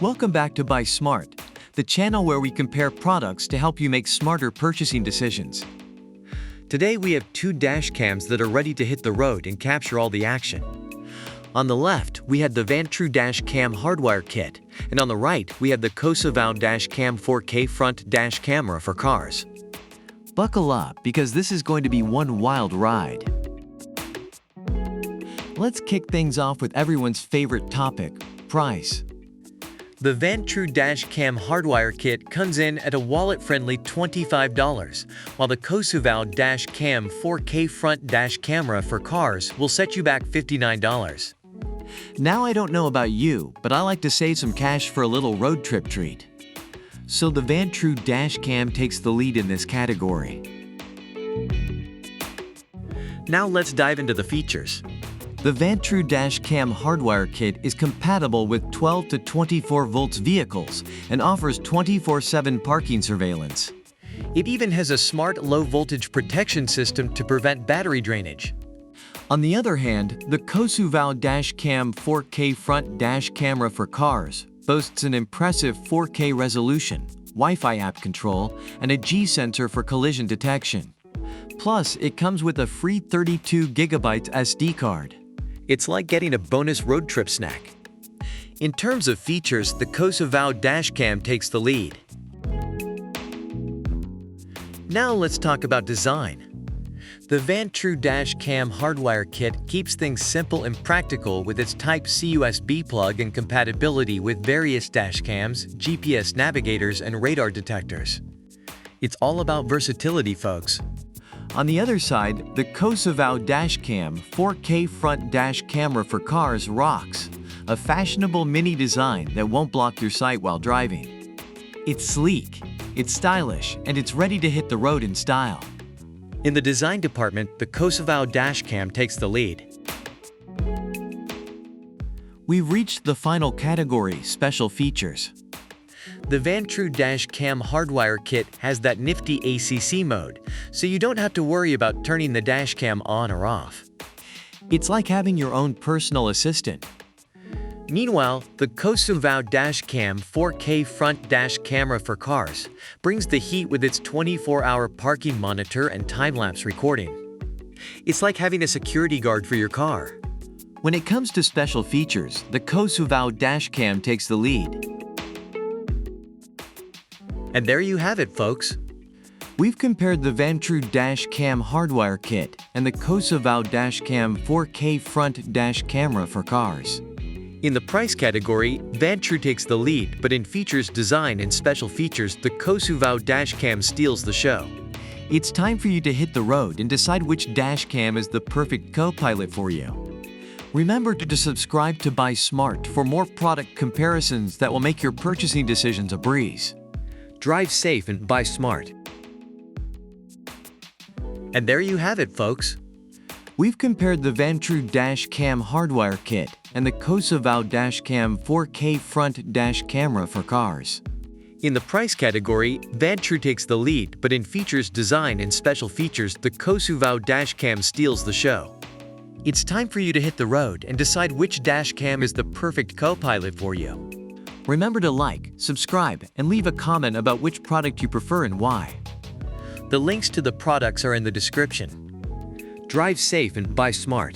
Welcome back to Buy Smart, the channel where we compare products to help you make smarter purchasing decisions. Today we have two dash cams that are ready to hit the road and capture all the action. On the left, we have the Vantrue dash cam hardwire kit, and on the right, we have the Cosuvow dash cam 4K front dash camera for cars. Buckle up because this is going to be one wild ride. Let's kick things off with everyone's favorite topic, price. The Vantrue dash cam hardwire kit comes in at a wallet-friendly $25, while the Cosuvow dash cam 4K front dash camera for cars will set you back $59. Now I don't know about you, but I like to save some cash for a little road trip treat. So the Vantrue dash cam takes the lead in this category. Now let's dive into the features. The Vantrue dash cam hardwire kit is compatible with 12 to 24 volts vehicles and offers 24/7 parking surveillance. It even has a smart low-voltage protection system to prevent battery drainage. On the other hand, the Cosuvow dash cam 4K front dash camera for cars boasts an impressive 4K resolution, Wi-Fi app control, and a G-sensor for collision detection. Plus, it comes with a free 32GB SD card. It's like getting a bonus road trip snack. In terms of features, the Cosuvow dash cam takes the lead. Now let's talk about design. The Vantrue dash cam hardwire kit keeps things simple and practical with its Type-C USB plug and compatibility with various dash cams, GPS navigators, and radar detectors. It's all about versatility, folks. On the other side, the Cosuvow dash cam 4K front dash camera for cars rocks, a fashionable mini design that won't block your sight while driving. It's sleek, it's stylish, and it's ready to hit the road in style. In the design department, the Cosuvow dash cam takes the lead. We've reached the final category, special features. The Vantrue dash cam hardwire kit has that nifty ACC mode, so you don't have to worry about turning the dash cam on or off. It's like having your own personal assistant. Meanwhile, the Cosuvow dash cam 4K front dash camera for cars brings the heat with its 24-hour parking monitor and time-lapse recording. It's like having a security guard for your car. When it comes to special features, the Cosuvow dash cam takes the lead. And there you have it, folks. We've compared the Vantrue dash cam hardwire kit and the Cosuvow dash cam 4K front dash camera for cars. In the price category, Vantrue takes the lead, but in features, design, and special features, the Cosuvow dash cam steals the show. It's time for you to hit the road and decide which dash cam is the perfect co-pilot for you. Remember to subscribe to Buy Smart for more product comparisons that will make your purchasing decisions a breeze. Drive safe and buy smart. And there you have it, folks. We've compared the Vantrue dash cam hardwire kit and the Cosuvow dash cam 4K front dash camera for cars. In the price category, Vantrue takes the lead, but in features, design, and special features, the Cosuvow dash cam steals the show. It's time for you to hit the road and decide which dash cam is the perfect co-pilot for you. Remember to like, subscribe, and leave a comment about which product you prefer and why. The links to the products are in the description. Drive safe and buy smart.